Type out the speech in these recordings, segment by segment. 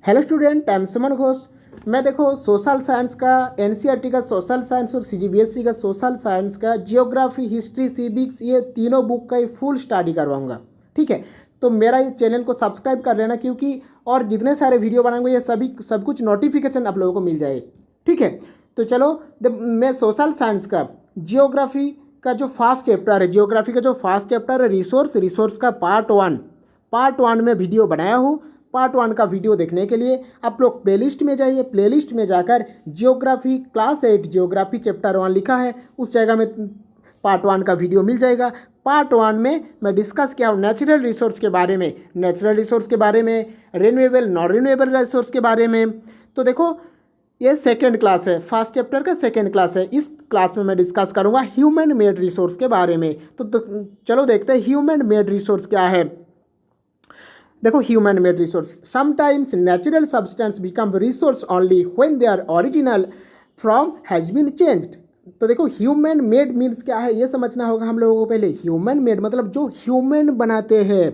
Hello student, I am सुमन घोष। मैं देखो social science का एनसीईआरटी का सोशल साइंस और सीजीबीएसई का सोशल साइंस का जियोग्राफी, हिस्ट्री, सिविक्स, ये तीनों बुक का ही फुल स्टडी करवाऊंगा। ठीक है, तो मेरा ये चैनल को सब्सक्राइब कर लेना, क्योंकि और जितने सारे वीडियो बनाऊंगा ये सब कुछ नोटिफिकेशन आप लोगों को मिल जाए। ठीक है, तो चलो मैं सोशल साइंस का जियोग्राफी का जो फर्स्ट चैप्टर है, जियोग्राफी का जो फर्स्ट चैप्टर है रिसोर्स का पार्ट वन में वीडियो बनाया हूँ। पार्ट वन का वीडियो देखने के लिए आप लोग प्लेलिस्ट में जाइए। प्लेलिस्ट में जाकर जियोग्राफी क्लास 8 जियोग्राफी चैप्टर 1 लिखा है, उस जगह में पार्ट वन का वीडियो मिल जाएगा। पार्ट वन में मैं डिस्कस किया हूँ नेचुरल रिसोर्स के बारे में, रिन्यूएबल नॉन रिन्यूएबल रिसोर्स के बारे में। तो देखो ये सेकेंड क्लास है, फर्स्ट चैप्टर का सेकेंड क्लास है। इस क्लास में मैं डिस्कस करूँगा ह्यूमन मेड रिसोर्स के बारे में। तो चलो देखते हैं ह्यूमन मेड रिसोर्स क्या है। देखो human made resource, sometimes natural substance become resource only when they are original from has been changed. तो देखो ह्यूमन मेड मीन्स क्या है ये समझना होगा हम लोगों को पहले। ह्यूमन मेड मतलब जो ह्यूमन बनाते हैं,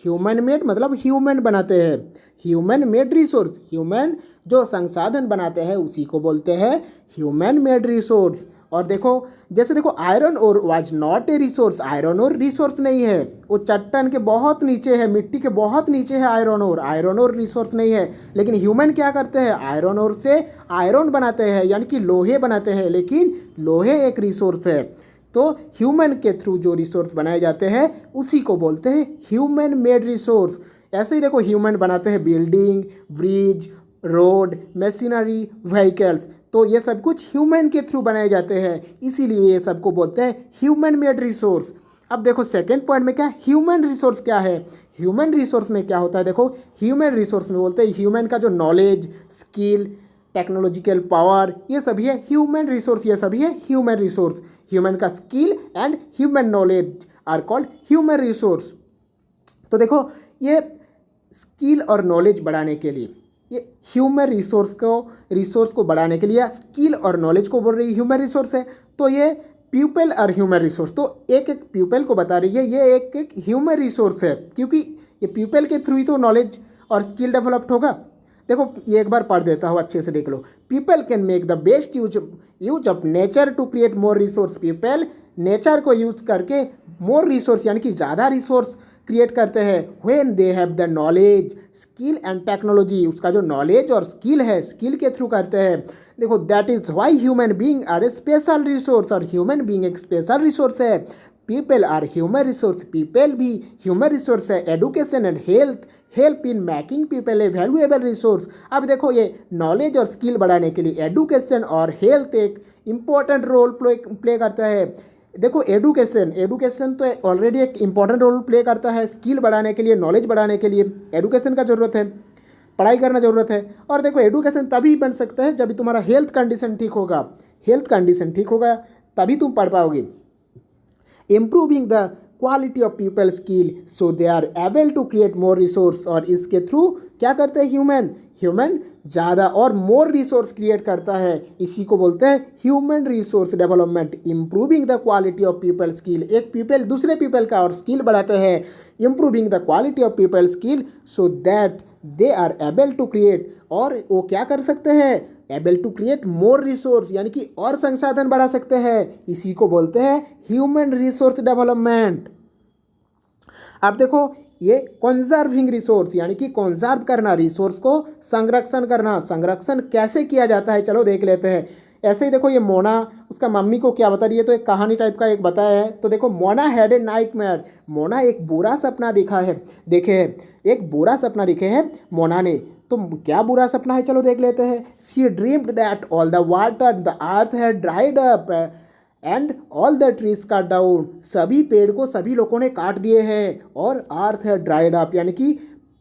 ह्यूमन मेड मतलब ह्यूमन बनाते हैं। ह्यूमन मेड रिसोर्स, ह्यूमन जो संसाधन बनाते हैं उसी को बोलते हैं ह्यूमन मेड रिसोर्स। और देखो जैसे देखो iron ore was not a resource, iron ore resource नहीं है, वो चट्टान के बहुत नीचे है, मिट्टी के बहुत नीचे है आयरन ओर रिसोर्स नहीं है। लेकिन ह्यूमन क्या करते हैं, आयरन ओर से आयरन बनाते हैं, यानी कि लोहे बनाते हैं, लेकिन लोहे एक रिसोर्स है। तो ह्यूमन के थ्रू जो रिसोर्स बनाए जाते हैं उसी को बोलते हैं ह्यूमन मेड रिसोर्स। ऐसे ही देखो ह्यूमन बनाते हैं building, bridge, road, machinery, vehicles, तो ये सब कुछ ह्यूमन के थ्रू बनाए जाते हैं, इसीलिए ये सबको बोलते हैं ह्यूमन मेड रिसोर्स। अब देखो सेकेंड पॉइंट में क्या, ह्यूमन रिसोर्स क्या है। ह्यूमन रिसोर्स में क्या होता है, देखो ह्यूमन रिसोर्स में बोलते हैं ह्यूमन का जो नॉलेज, स्किल, टेक्नोलॉजिकल पावर, ये सभी है ह्यूमन रिसोर्स, ये सभी है ह्यूमन रिसोर्स। ह्यूमन का skill and human knowledge are called human resource. तो देखो ये स्किल और नॉलेज बढ़ाने के लिए, ये ह्यूमन रिसोर्स को बढ़ाने के लिए स्किल और नॉलेज को बोल रही ह्यूमन रिसोर्स है। तो ये पीपल और ह्यूमन रिसोर्स, तो एक एक पीपल को बता रही है, ये एक एक ह्यूमन रिसोर्स है, क्योंकि ये पीपल के थ्रू ही तो नॉलेज और स्किल डेवलप्ड होगा। देखो ये एक बार पढ़ देता हूँ, अच्छे से देख लो। People can make the best use of nature to create more resource. People nature को यूज करके मोर रिसोर्स यानी कि ज़्यादा रिसोर्स क्रिएट करते हैं when they have the knowledge, skill and technology. उसका जो नॉलेज और स्किल है, स्किल के थ्रू करते हैं। देखो that is why human being are a special resource, और ह्यूमन बीइंग एक स्पेशल रिसोर्स है। People are human resource, people भी ह्यूमन रिसोर्स है। Education and help in making people a valuable resource. अब देखो ये नॉलेज और स्किल बढ़ाने के लिए एडुकेशन और हेल्थ एक इम्पोर्टेंट रोल प्ले करता है। देखो एडुकेशन तो ऑलरेडी एक इम्पॉर्टेंट रोल प्ले करता है स्किल बढ़ाने के लिए, नॉलेज बढ़ाने के लिए एडुकेशन का ज़रूरत है, पढ़ाई करना ज़रूरत है। और देखो एडुकेशन तभी बन सकता है जब तुम्हारा हेल्थ कंडीशन ठीक होगा, हेल्थ कंडीशन ठीक होगा तभी तुम पढ़ पाओगे। Improving the quality of people skill so they are able to create more resource. और इसके थ्रू क्या करते हैं ह्यूमन ज़्यादा और मोर रिसोर्स क्रिएट करता है, इसी को बोलते हैं human resource development. Improving the quality of people skill, एक पीपल दूसरे पीपल का और स्किल बढ़ाते हैं। Improving the quality of people skill so that they are able to create, और वो क्या कर सकते हैं, able to create more resource, यानी कि और संसाधन बढ़ा सकते हैं, इसी को बोलते हैं ह्यूमन रिसोर्स डेवलपमेंट। अब देखो ये कंजर्विंग रिसोर्स, यानी कि कंजर्व करना, रिसोर्स को संरक्षण करना। संरक्षण कैसे किया जाता है चलो देख लेते हैं। ऐसे ही देखो ये मोना उसका मम्मी को क्या बता रही है, तो एक कहानी टाइप का एक बताया है। तो देखो Mona had a nightmare, Mona एक बुरा सपना एक बुरा सपना देखे है मोना ने। तो क्या बुरा सपना है चलो देख लेते हैं। She dreamed that all the water the earth had dried up and all the trees cut down. सभी पेड़ को सभी लोगों ने काट दिए हैं, और अर्थ है ड्राइड अप, यानी कि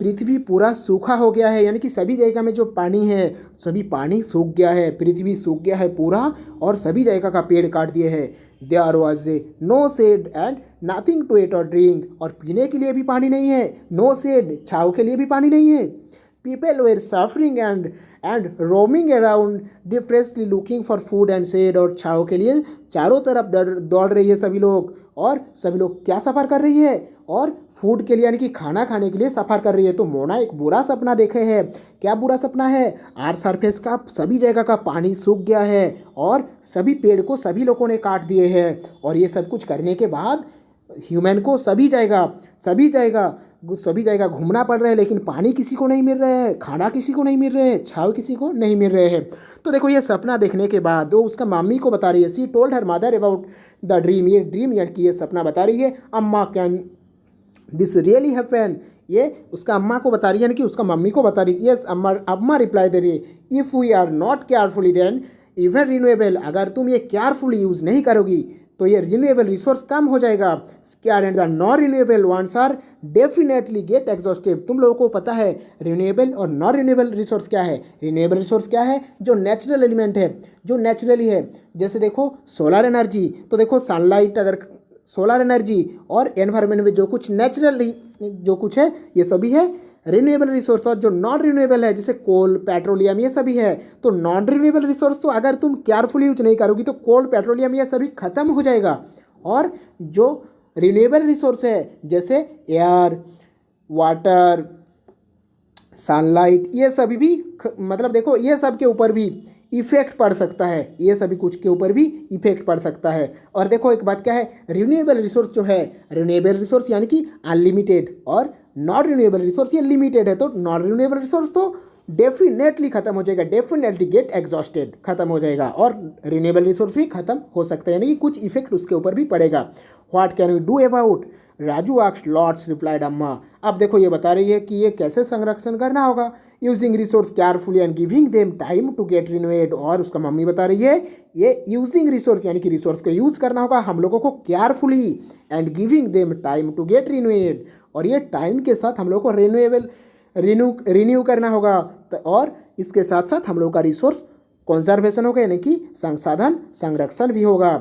पृथ्वी पूरा सूखा हो गया है, यानी कि सभी जगह में जो पानी है सभी पानी सूख गया है, पृथ्वी सूख गया है पूरा, और सभी जगह का पेड़ काट दिए हैं। There was no shade and nothing to eat और ड्रिंक, और पीने के लिए भी पानी नहीं है। नो शेड, छाँव के लिए भी पानी नहीं है। People were suffering and roaming around desperately looking for food and shade, और छाँव के लिए चारों तरफ दौड़ रही है सभी लोग, और सभी लोग क्या सफ़र कर रही है, और फूड के लिए यानी कि खाना खाने के लिए सफ़र कर रही है। तो मोना एक बुरा सपना देखे है। क्या बुरा सपना है? अर्थ सरफेस का सभी जगह का पानी सूख गया है और सभी पेड़ को सभी लोगों ने काट दिए हैं और ये सब कुछ करने के बाद ह्यूमन को सभी जगह घूमना पड़ रहा है, लेकिन पानी किसी को नहीं मिल रहा है, खाना किसी को नहीं मिल रहे है, छाव किसी को नहीं मिल रहे हैं। तो देखो ये सपना देखने के बाद वो उसका मम्मी को बता रही है। सी told her mother about the dream. ये ड्रीम यानी कि ये सपना बता रही है। अम्मा कैन दिस रियली हैपन। ये उसका अम्मा को बता रही है, यानी कि उसका मम्मी को बता रही है। यस अम्मा। अम्मा रिप्लाई दे रही है। If we are not carefully then even renewable. अगर तुम ये केयरफुली यूज़ नहीं करोगी तो ये रिन्यूएबल रिसोर्स कम हो जाएगा। क्या and the non renewable ones are definitely get exhaustive. तुम लोगों को पता है रिन्यूएबल और नॉन रिन्यूएबल रिसोर्स क्या है? रिन्यूएबल रिसोर्स क्या है? जो नेचुरल एलिमेंट है, जो नेचुरली है। जैसे देखो सोलर एनर्जी, तो देखो सनलाइट, अगर सोलर एनर्जी और एनवायरनमेंट में जो कुछ नेचुरली जो कुछ है ये सभी है रिन्यूएबल रिसोर्स। और जो नॉन रिन्यूएबल है जैसे कोल, पेट्रोलियम, ये सभी है। तो नॉन रिन्यूएबल रिसोर्स तो अगर तुम केयरफुली यूज नहीं करोगी तो कोल, पेट्रोलियम ये सभी खत्म हो जाएगा। और जो रिन्यूएबल रिसोर्स है जैसे एयर, वाटर, सनलाइट, ये सभी भी मतलब देखो ये सब के ऊपर भी इफेक्ट पड़ सकता है, ये सभी कुछ के ऊपर भी इफेक्ट पड़ सकता है। और देखो एक बात क्या है, रिन्यूएबल रिसोर्स जो है, रिन्यूएबल रिसोर्स यानी कि अनलिमिटेड और नॉन रिन्यूएबल रिसोर्स ये लिमिटेड है। तो नॉन रिन्यूएबल रिसोर्स तो डेफिनेटली खत्म हो जाएगा, डेफिनेटली गेट एग्जॉस्टेड, खत्म हो जाएगा। और रिन्यूएबल रिसोर्स भी खत्म हो सकता है, यानी कि कुछ इफेक्ट उसके ऊपर भी पड़ेगा। What can we do about? Raju asked lords, replied अम्मा। अब देखो ये बता रही है कि ये कैसे संरक्षण करना होगा। Using resource carefully and giving them time to get renewed. और उसका मम्मी बता रही है ये यूजिंग रिसोर्स यानी कि रिसोर्स को यूज़ करना होगा हम लोगों को carefully and giving them time to get renewed. और ये टाइम के साथ हम लोग को रिन्यू करना होगा। और इसके साथ साथ हम लोग का रिसोर्स कंजर्वेशन होगा, यानी कि संसाधन संरक्षण भी होगा।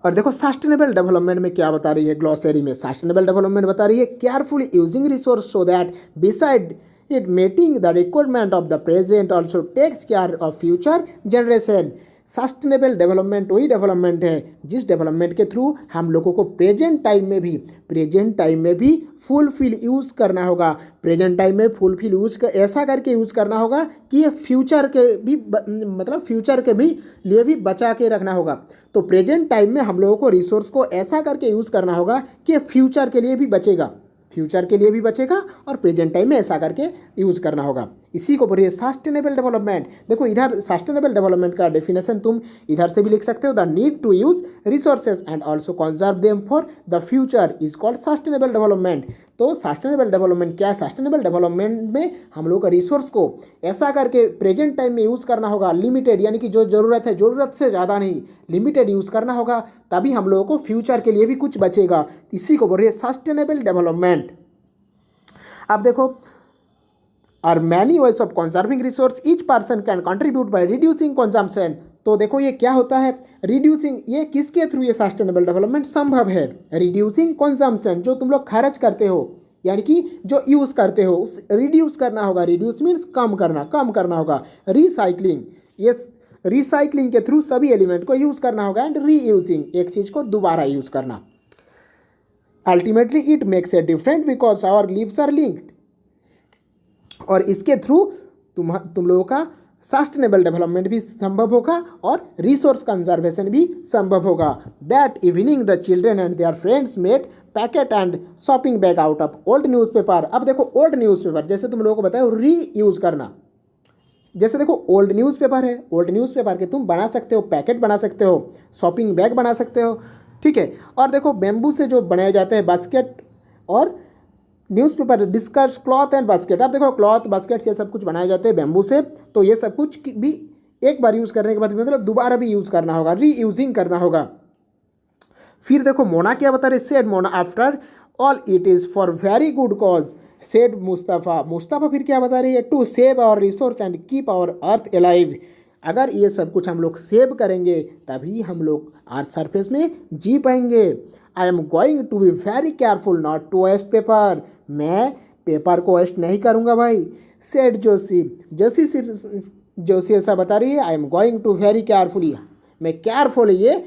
और देखो सस्टेनेबल डेवलपमेंट में क्या बता रही है ग्लॉसरी में? सस्टेनेबल डेवलपमेंट बता रही है carefully using resource so that beside it meeting the requirement of the present also takes care of future generation. Sustainable development वही डेवलपमेंट है जिस डेवलपमेंट के थ्रू हम लोगों को प्रेजेंट टाइम में भी फुलफिल यूज़ करना होगा। प्रेजेंट टाइम में फुलफिल यूज कर ऐसा करके यूज़ करना होगा कि ये फ्यूचर के भी मतलब फ्यूचर के भी लिए भी बचा के रखना होगा। तो प्रेजेंट टाइम में हम लोगों को रिसोर्स को ऐसा करके यूज़ करना होगा कि फ्यूचर के लिए भी बचेगा, और प्रेजेंट टाइम में ऐसा करके यूज़ करना होगा। इसी को बोलिए सस्टेनेबल डेवलपमेंट। देखो इधर सस्टेनेबल डेवलपमेंट का डेफिनेशन तुम इधर से भी लिख सकते हो। The need to use resources and also conserve them for the future is called sustainable development. तो सस्टेनेबल डेवलपमेंट क्या है? सस्टेनेबल डेवलपमेंट में हम लोग का रिसोर्स को ऐसा करके प्रेजेंट टाइम में यूज़ करना होगा, लिमिटेड यानी कि जो ज़रूरत है ज़रूरत से ज़्यादा नहीं, लिमिटेड यूज़ करना होगा, तभी हम लोगों को फ्यूचर के लिए भी कुछ बचेगा। इसी को बोल रही है सस्टेनेबल डेवलपमेंट। अब देखो are many ways of conserving resource, each person can contribute by reducing consumption. तो देखो ये क्या होता है रिड्यूसिंग, ये किसके थ्रू ये सस्टेनेबल डेवलपमेंट संभव है? रिड्यूसिंग कंजम्पशन, जो तुम लोग खर्च करते हो यानी कि जो यूज़ करते हो उस रिड्यूस करना होगा। रिड्यूस मीन्स कम करना होगा। रिसाइकलिंग, ये रिसाइकलिंग के थ्रू सभी एलिमेंट को यूज़ करना होगा। एंड रीयूजिंग, एक चीज़ को दोबारा यूज़ करना। Ultimately it makes a different because our lives are linked. और इसके थ्रू तुम लोगों का सस्टेनेबल डेवलपमेंट भी संभव होगा और रिसोर्स कंजर्वेशन भी संभव होगा। That evening the children and their friends made packet and shopping bag out of old newspaper. अब देखो ओल्ड न्यूज़पेपर जैसे तुम लोगों को बताया री यूज़ करना। जैसे देखो ओल्ड न्यूज़पेपर है, ओल्ड न्यूज़पेपर के तुम बना सकते हो, पैकेट बना सकते हो, शॉपिंग बैग बना सकते हो, ठीक है। और देखो बेम्बू से जो बनाए जाते हैं बास्केट और newspaper, discuss, cloth and basket. अब देखो क्लॉथ, बास्केट ये सब कुछ बनाए जाते हैं बेम्बू से। तो ये सब कुछ भी एक बार यूज़ करने के बाद मतलब दोबारा भी यूज़ करना होगा, रीयूजिंग करना होगा। फिर देखो मोना क्या बता रहे, said Mona after all it is for very good cause, said Mustafa फिर क्या बता रही है? To save our resource and keep our earth alive. अगर ये सब कुछ हम लोग सेव करेंगे तभी हम लोग अर्थ सरफेस में जी पाएंगे। I am going to be very careful not to waste paper. मैं पेपर को वेस्ट नहीं करूँगा भाई। सेड जोशी ऐसा बता रही है, I am going to very carefully, मैं केयरफुल ये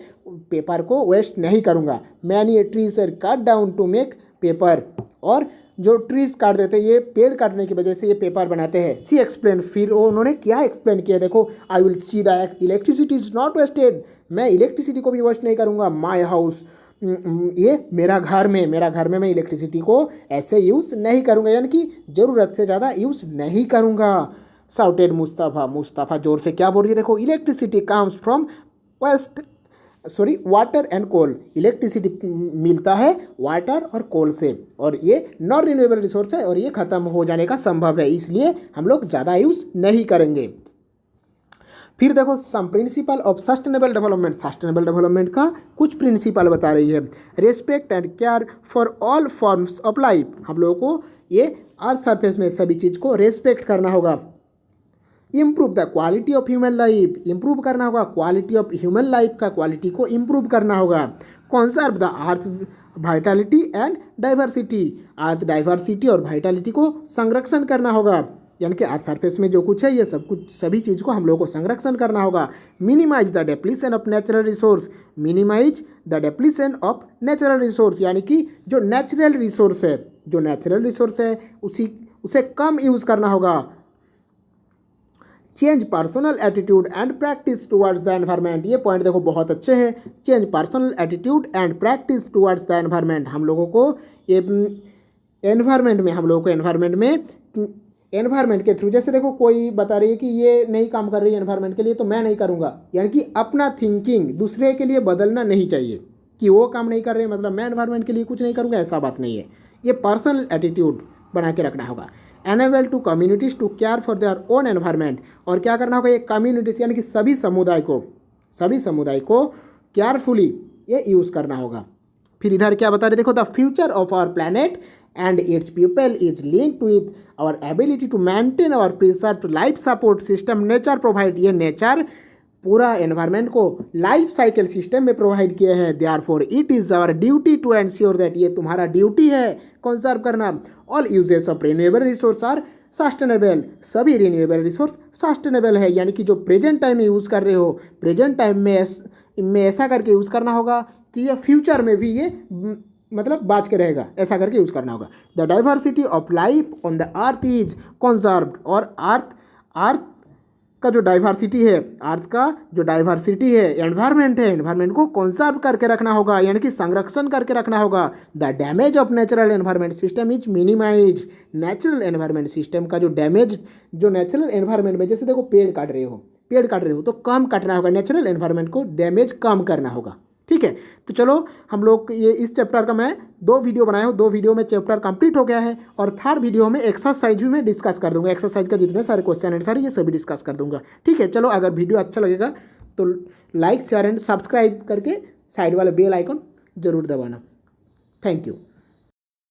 पेपर को वेस्ट नहीं करूँगा। Many trees are cut down to make paper, और जो ट्रीज काट देते हैं, ये पेड़ काटने की वजह से ये पेपर बनाते हैं। सी एक्सप्लेन, फिर वो उन्होंने क्या एक्सप्लेन किया, देखो, I will see that electricity is not wasted, मैं इलेक्ट्रिसिटी को भी वेस्ट नहीं करूँगा। माई हाउस, ये मेरा घर में मैं इलेक्ट्रिसिटी को ऐसे यूज़ नहीं करूँगा, यानी कि ज़रूरत से ज़्यादा यूज़ नहीं करूँगा। साउटेड मुस्तफ़ा जोर से क्या बोल रही है, देखो, electricity comes from water and coal, electricity मिलता है वाटर और कोल से, और ये नॉन रिन्यूएबल रिसोर्स है और ये ख़त्म हो जाने का संभव है, इसलिए हम लोग ज़्यादा यूज़ नहीं करेंगे। फिर देखो सम प्रिंसिपल ऑफ सस्टेनेबल डेवलपमेंट का कुछ प्रिंसिपल बता रही है। Respect and care for all forms of life, हम लोगों को ये अर्थ सरफेस में सभी चीज़ को रेस्पेक्ट करना होगा। Improve the quality of human life, improve करना होगा क्वालिटी ऑफ ह्यूमन लाइफ का, क्वालिटी को इम्प्रूव करना होगा। Conserve the earth Vitality and diversity, earth diversity और वाइटलिटी को संरक्षण करना होगा, यानी कि अर्थ सरफेस में जो कुछ है ये सब कुछ सभी चीज़ को हम लोगों को संरक्षण करना होगा। Minimize the depletion of natural resource, minimize the depletion of natural resource, यानी कि जो नेचुरल रिसोर्स है उसे कम यूज़ करना होगा। Change personal attitude and practice towards the environment, ये पॉइंट देखो बहुत अच्छे हैं। Change personal attitude and practice towards the environment, हम लोगों को एनवायरनमेंट के थ्रू, जैसे देखो कोई बता रही है कि ये नहीं काम कर रही है एनवायरनमेंट के लिए तो मैं नहीं करूँगा, यानी कि अपना थिंकिंग दूसरे के लिए बदलना नहीं चाहिए कि वो काम नहीं कर रहे मतलब मैं एनवायरनमेंट के लिए कुछ नहीं करूँगा, ऐसा बात नहीं है। ये पर्सनल एटीट्यूड बना के रखना होगा। Enable to communities to care for their own environment, और क्या करना होगा, ये कम्युनिटीज़ यानी कि सभी समुदाय को केयरफुली ये यूज़ करना होगा। फिर इधर क्या बता रहे, देखो, the future of our planet and its people is linked with our ability to maintain our preserve life support system nature provide, ये नेचर पूरा एनवायरनमेंट को लाइफ साइकिल सिस्टम में प्रोवाइड किया है। Therefore it is our duty to ensure that, ये तुम्हारा duty है conserve करना। All uses of renewable resource are sustainable, सभी रिन्यूएबल रिसोर्स सस्टेनेबल है, यानी कि जो प्रेजेंट टाइम में यूज़ कर रहे हो, प्रेजेंट टाइम में ऐसा करके यूज़ करना होगा कि ये फ्यूचर में भी ये मतलब बाज के रहेगा, ऐसा करके यूज़ करना होगा। The diversity of life on the earth is conserved, और अर्थ का जो डाइवर्सिटी है, एनवायरनमेंट को कंजर्व करके रखना होगा, यानी कि संरक्षण करके रखना होगा। The damage of natural environment system is minimize, natural environment system का जो डैमेज जो नेचुरल एनवायरनमेंट में, जैसे देखो पेड़ काट रहे हो तो कम काटना होगा, नेचुरल एनवायरनमेंट को डैमेज कम करना होगा। ठीक है, तो चलो हम लोग ये इस चैप्टर का मैं 2 वीडियो बनाया हूँ, 2 वीडियो में चैप्टर कंप्लीट हो गया है, और 3rd वीडियो में एक्सरसाइज भी मैं डिस्कस कर दूंगा, एक्सरसाइज का जितने सारे क्वेश्चन आंसर ये सभी डिस्कस कर दूंगा। ठीक है, चलो, अगर वीडियो अच्छा लगेगा तो लाइक शेयर एंड सब्सक्राइब करके साइड वाले बेल आइकन जरूर दबाना। Thank you.